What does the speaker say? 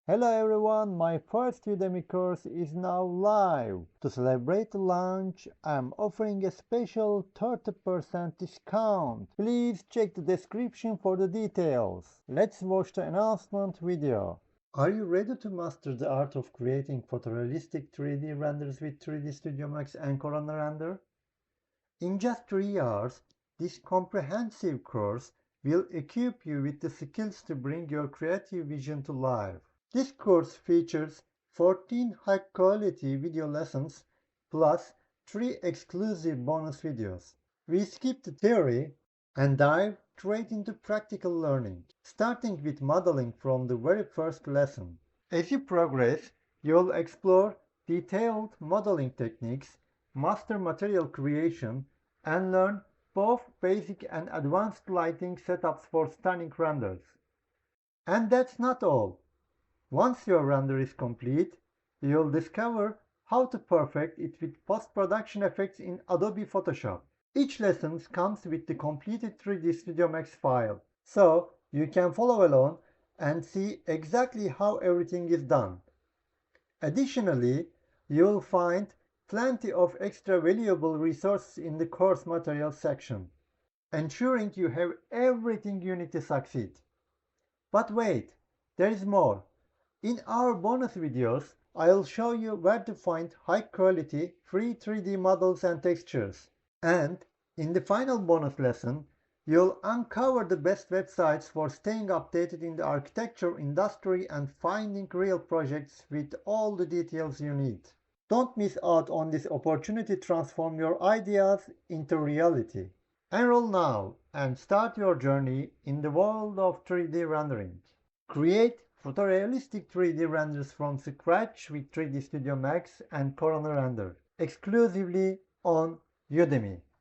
Hello everyone, my first Udemy course is now live. To celebrate the launch, I'm offering a special 30% discount. Please check the description for the details. Let's watch the announcement video. Are you ready to master the art of creating photorealistic 3D renders with 3D Studio Max and Corona Render? In just 3 hours, this comprehensive course will equip you with the skills to bring your creative vision to life. This course features 14 high-quality video lessons plus 3 exclusive bonus videos. We skip the theory and dive straight into practical learning, starting with modeling from the very first lesson. As you progress, you'll explore detailed modeling techniques, master material creation, and learn both basic and advanced lighting setups for stunning renders. And that's not all. Once your render is complete, you'll discover how to perfect it with post-production effects in Adobe Photoshop. Each lesson comes with the completed 3D Studio Max file, so you can follow along and see exactly how everything is done. Additionally, you'll find plenty of extra valuable resources in the course materials section, ensuring you have everything you need to succeed. But wait, there is more. In our bonus videos, I'll show you where to find high-quality free 3D models and textures. And in the final bonus lesson, you'll uncover the best websites for staying updated in the architecture industry and finding real projects with all the details you need. Don't miss out on this opportunity to transform your ideas into reality. Enroll now and start your journey in the world of 3D rendering. Create photorealistic 3D renders from scratch with 3D Studio Max and Corona Render, exclusively on Udemy.